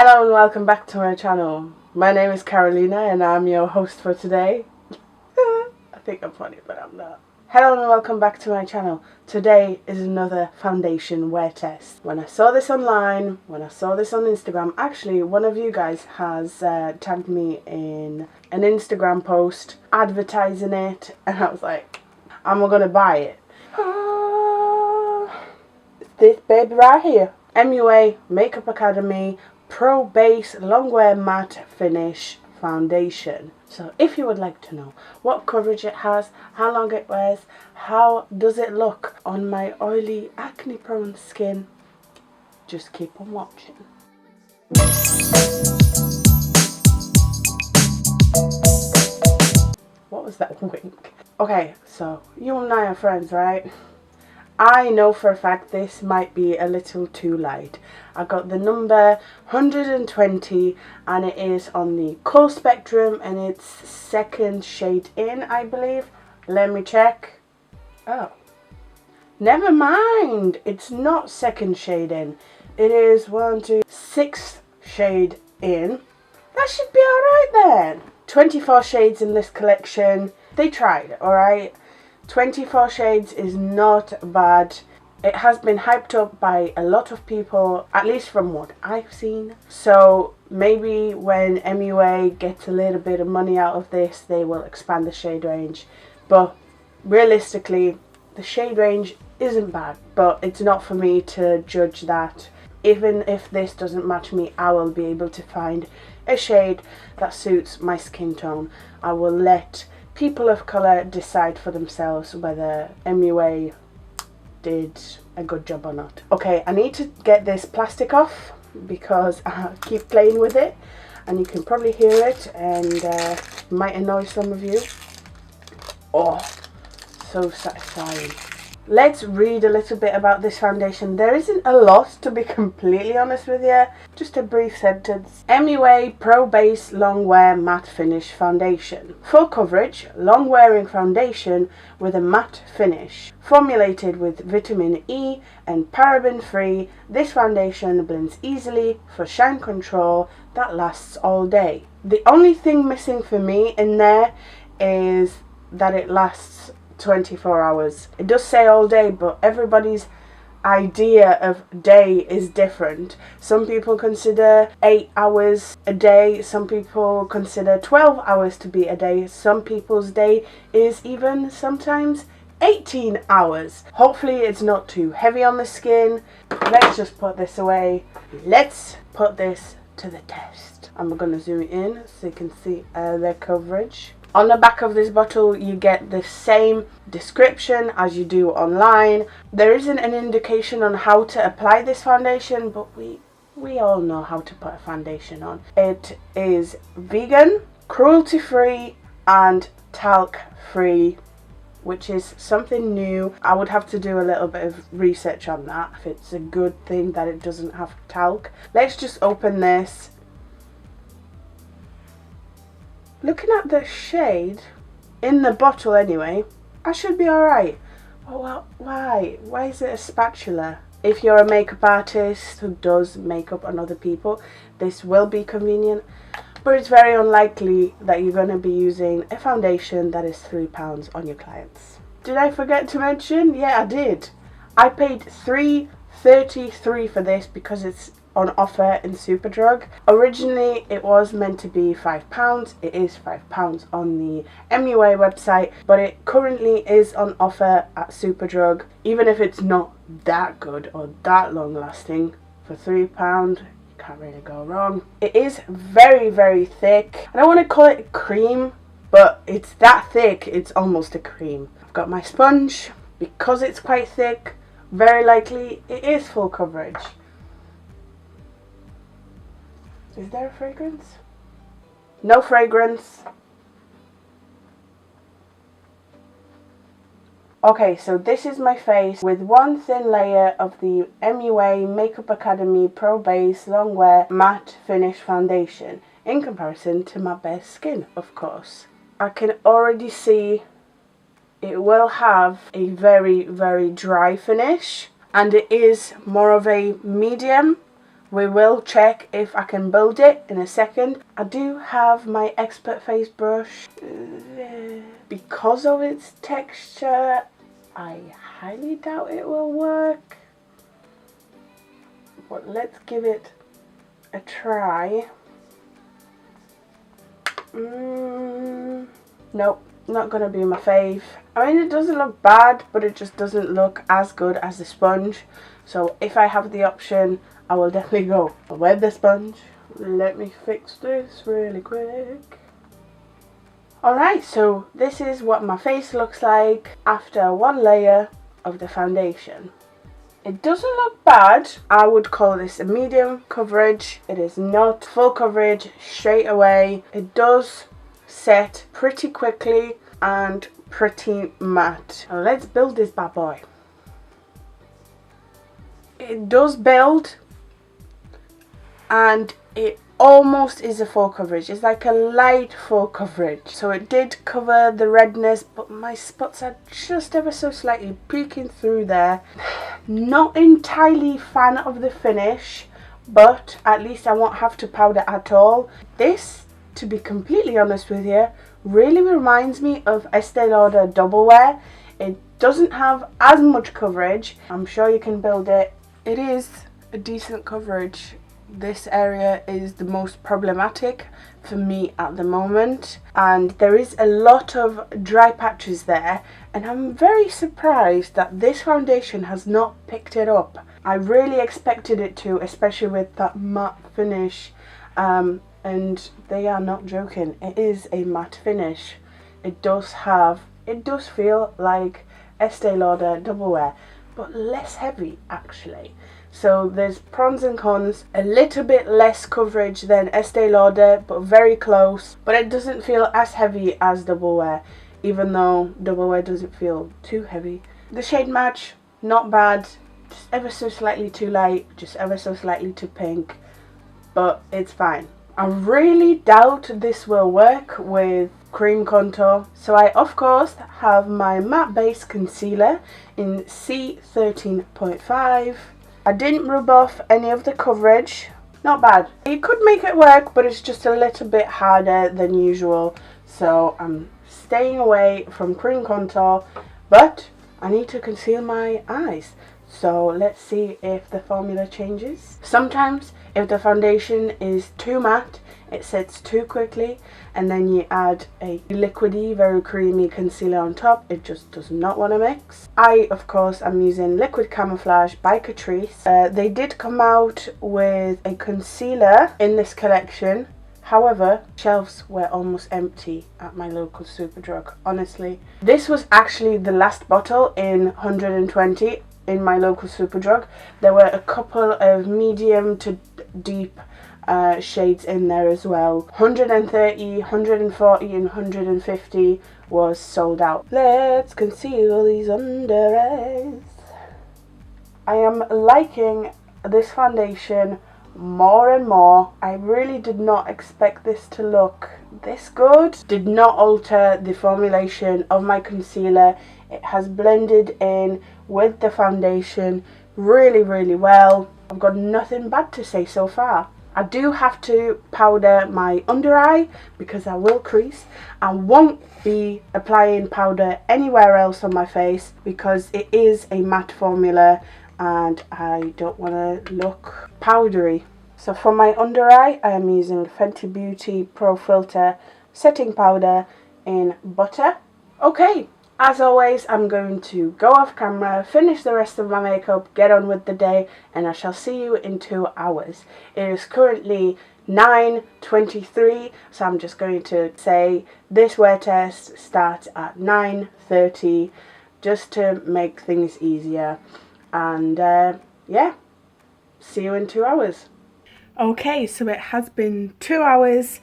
Hello and welcome back to my channel. My name is Carolina and I'm your host for today. I think I'm funny, but I'm not. Hello and welcome back to my channel. Today is another foundation wear test. When I saw this online, when I saw this on Instagram, actually one of you guys has tagged me in an Instagram post advertising it, and I was like, I'm gonna buy it. It's this baby right here. MUA Makeup Academy Pro Base Longwear Matte Finish Foundation. So if you would like to know what coverage it has, how long it wears, how does it look on my oily acne prone skin, just keep on watching. What was that wink? Okay, so you and I are friends, right? I know for a fact this might be a little too light. I got the number 120 and it is on the Kohl spectrum and it's second shade in, I believe. Let me check. Oh, never mind. It's not second shade in. It is 6th shade in. That should be alright then. 24 shades in this collection. They tried, alright? 24 shades is not bad. It has been hyped up by a lot of people, at least from what I've seen. So maybe when MUA gets a little bit of money out of this, they will expand the shade range. But realistically, the shade range isn't bad, but it's not for me to judge that. Even if this doesn't match me, I will be able to find a shade that suits my skin tone. I will let people of colour decide for themselves whether MUA did a good job or not. Okay, I need to get this plastic off because I keep playing with it and you can probably hear it and might annoy some of you. Oh, so satisfying. Let's read a little bit about this foundation. There isn't a lot, to be completely honest with you. Just a brief sentence. MUA Pro Base Long Wear Matte Finish Foundation. Full coverage, long wearing foundation with a matte finish. Formulated with vitamin E and paraben free, this foundation blends easily for shine control that lasts all day. The only thing missing for me in there is that it lasts 24 hours. It does say all day, but everybody's idea of day is different. Some people consider 8 hours a day, some people consider 12 hours to be a day, some people's day is even sometimes 18 hours. Hopefully it's not too heavy on the skin. Let's just put this away. Let's put this to the test. I'm gonna zoom in so you can see their coverage. On the back of this bottle you get the same description as you do online. There isn't an indication on how to apply this foundation, but we all know how to put a foundation on. It is vegan, cruelty free and talc free, which is something new. I would have to do a little bit of research on that, if it's a good thing that it doesn't have talc. Let's just open this. Looking at the shade, in the bottle anyway, I should be alright. Well, why? Why is it a spatula? If you're a makeup artist who does makeup on other people, this will be convenient. But it's very unlikely that you're going to be using a foundation that is £3 on your clients. Did I forget to mention? Yeah, I did. I paid $3.33 for this because it's on offer in Superdrug. Originally it was meant to be £5. It is £5 on the MUA website, but it currently is on offer at Superdrug. Even if it's not that good or that long lasting, for £3 you can't really go wrong. It is very, very thick. I don't want to call it a cream, but it's that thick it's almost a cream. I've got my sponge. Because it's quite thick, very likely it is full coverage. Is there a fragrance? No fragrance. Okay, so this is my face with one thin layer of the MUA Makeup Academy Pro Base Longwear Matte Finish Foundation in comparison to my bare skin, of course. I can already see it will have a very, very dry finish, and it is more of a medium We will check if I can build it in a second. I do have my expert face brush. Because of its texture, I highly doubt it will work. But let's give it a try. Nope, not gonna be my fave. I mean, it doesn't look bad, but it just doesn't look as good as the sponge. So if I have the option, I will definitely go with the sponge. Let me fix this really quick. Alright, so this is what my face looks like after one layer of the foundation. It doesn't look bad. I would call this a medium coverage. It is not full coverage straight away. It does set pretty quickly and pretty matte. Now let's build this bad boy. It does build, and it almost is a full coverage. It's like a light full coverage. So it did cover the redness, but my spots are just ever so slightly peeking through there. Not entirely fan of the finish, but at least I won't have to powder at all. This, to be completely honest with you, really reminds me of Estee Lauder Double Wear. It doesn't have as much coverage. I'm sure you can build it. It is a decent coverage. This area is the most problematic for me at the moment, and there is a lot of dry patches there, and I'm very surprised that this foundation has not picked it up. I really expected it to, especially with that matte finish, and they are not joking. It is a matte finish. It does feel like Estee Lauder Double Wear, but less heavy actually. So there's pros and cons. A little bit less coverage than Estee Lauder, but very close. But it doesn't feel as heavy as Double Wear, even though Double Wear doesn't feel too heavy. The shade match, not bad. Just ever so slightly too light, just ever so slightly too pink, but it's fine. I really doubt this will work with cream contour. So I of course have my matte base concealer in C13.5. I didn't rub off any of the coverage. Not bad. You could make it work, but it's just a little bit harder than usual. So I'm staying away from cream contour, but I need to conceal my eyes. So let's see if the formula changes. Sometimes if the foundation is too matte, it sets too quickly, and then you add a liquidy, very creamy concealer on top. It just does not want to mix. I, of course, am using Liquid Camouflage by Catrice. They did come out with a concealer in this collection. However, shelves were almost empty at my local Superdrug, honestly. This was actually the last bottle in 120 in my local Superdrug. There were a couple of medium to deep shades in there as well. 130, 140 and 150 was sold out. Let's conceal these under eyes. I am liking this foundation more and more. I really did not expect this to look this good. Did not alter the formulation of my concealer. It has blended in with the foundation really, really well. I've got nothing bad to say so far. I do have to powder my under eye because I will crease. I won't be applying powder anywhere else on my face because it is a matte formula and I don't want to look powdery. So for my under eye, I am using Fenty Beauty Pro Filter Setting Powder in Butter. Okay, as always, I'm going to go off camera, finish the rest of my makeup, get on with the day, and I shall see you in 2 hours. It is currently 9:23, so I'm just going to say this wear test starts at 9:30 just to make things easier. And yeah, see you in 2 hours. Okay, so it has been 2 hours.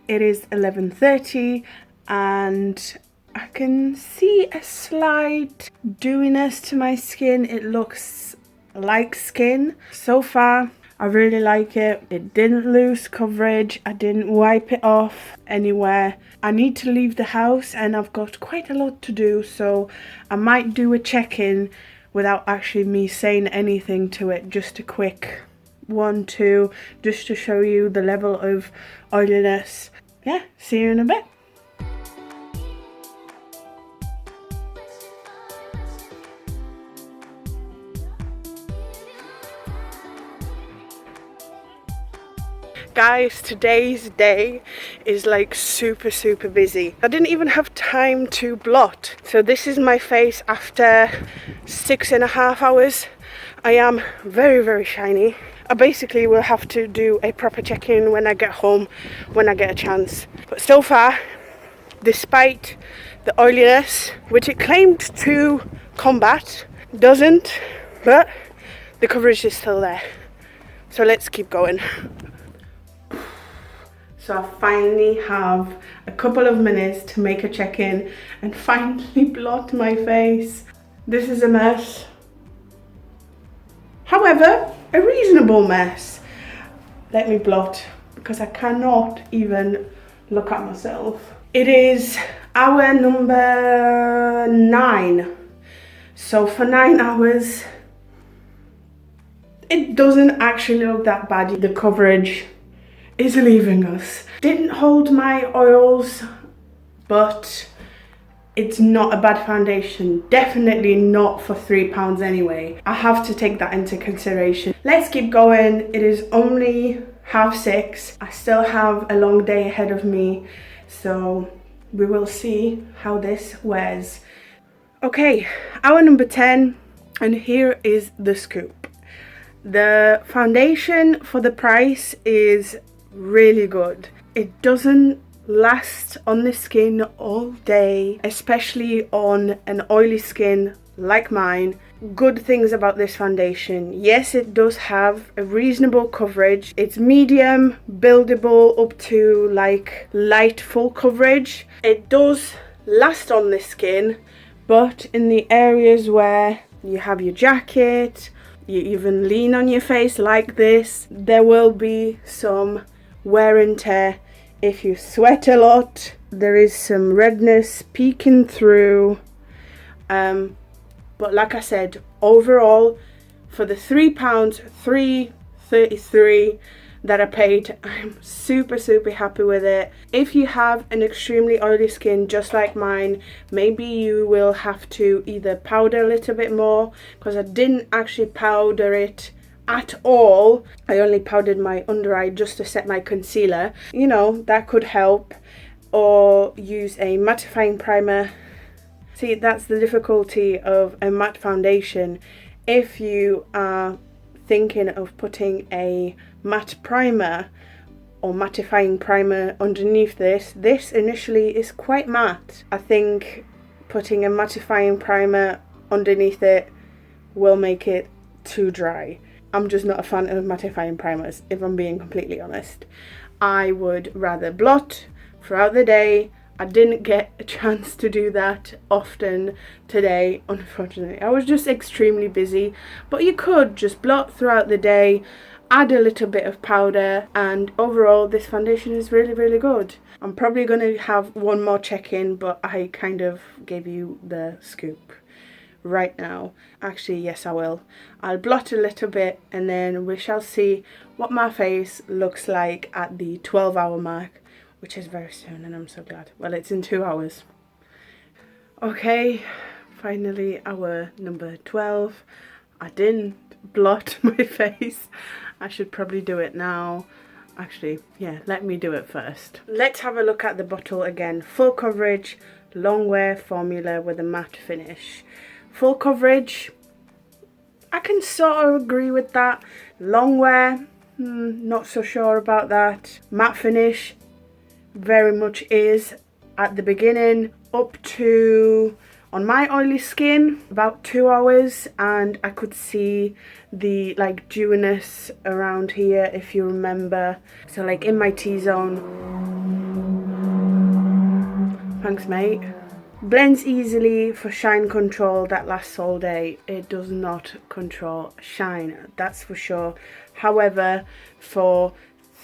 It is 11:30 and I can see a slight dewiness to my skin. It looks like skin. So far, I really like it. It didn't lose coverage. I didn't wipe it off anywhere. I need to leave the house and I've got quite a lot to do, so I might do a check-in without actually me saying anything to it. Just a quick, 1, 2, just to show you the level of oiliness. Yeah, see you in a bit. Guys, today's day is like super busy. I didn't even have time to blot. So this is my face after 6.5 hours. I am very shiny. I basically will have to do a proper check-in when I get home, when I get a chance. But so far, despite the oiliness, which it claimed to combat, doesn't, but the coverage is still there. So let's keep going. So I finally have a couple of minutes to make a check-in and finally blot my face. This is a mess. However, a reasonable mess. Let me blot because I cannot even look at myself. It is hour number 9. So for 9 hours, it doesn't actually look that bad. The coverage is leaving us. Didn't hold my oils, but it's not a bad foundation. Definitely not for £3 anyway. I have to take that into consideration. Let's keep going. It is only 6:30. I still have a long day ahead of me, so we will see how this wears. Okay, hour number 10, and here is the scoop. The foundation for the price is really good. It doesn't last on the skin all day, especially on an oily skin like mine. Good things about this foundation: yes, it does have a reasonable coverage. It's medium, buildable up to like light full coverage. It does last on the skin, but in the areas where you have your jacket, you even lean on your face like this, there will be some wear and tear. If you sweat a lot, there is some redness peeking through, but like I said, overall for the £3, $3.33 that I paid, I'm super happy with it. If you have an extremely oily skin just like mine, maybe you will have to either powder a little bit more, because I didn't actually powder it at all. I only powdered my under eye just to set my concealer. You know, that could help. Or use a mattifying primer. See, that's the difficulty of a matte foundation. If you are thinking of putting a matte primer or mattifying primer underneath this initially is quite matte. I think putting a mattifying primer underneath it will make it too dry. I'm just not a fan of mattifying primers, if I'm being completely honest. I would rather blot throughout the day. I didn't get a chance to do that often today, unfortunately. I was just extremely busy. But you could just blot throughout the day, add a little bit of powder, and overall this foundation is really good. I'm probably going to have one more check-in, but I kind of gave you the scoop right now. Actually, yes, I will. I'll blot a little bit and then we shall see what my face looks like at the 12-hour mark, which is very soon, and I'm so glad. Well, it's in 2 hours. Okay, finally hour number 12. I didn't blot my face. I should probably do it now. Actually, yeah, let me do it first. Let's have a look at the bottle again. Full coverage, long wear formula with a matte finish. Full coverage, I can sort of agree with that. Long wear, not so sure about that. Matte finish, very much is at the beginning, up to, on my oily skin, about 2 hours, and I could see the like dewiness around here, if you remember. So like in my T-zone. Thanks, mate. Blends easily for shine control that lasts all day. It does not control shine, that's for sure. However, for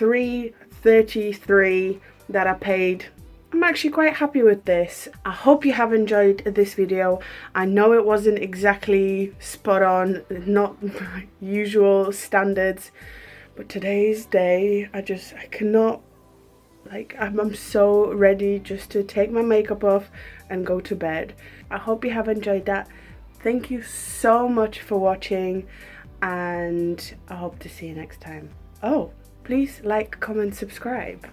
$3.33 that I paid, I'm actually quite happy with this. I hope you have enjoyed this video. I know it wasn't exactly spot on, not usual standards, But today's day, I cannot, like, I'm so ready just to take my makeup off and go to bed. I hope you have enjoyed that. Thank you so much for watching, and I hope to see you next time. Oh, please like, comment, subscribe.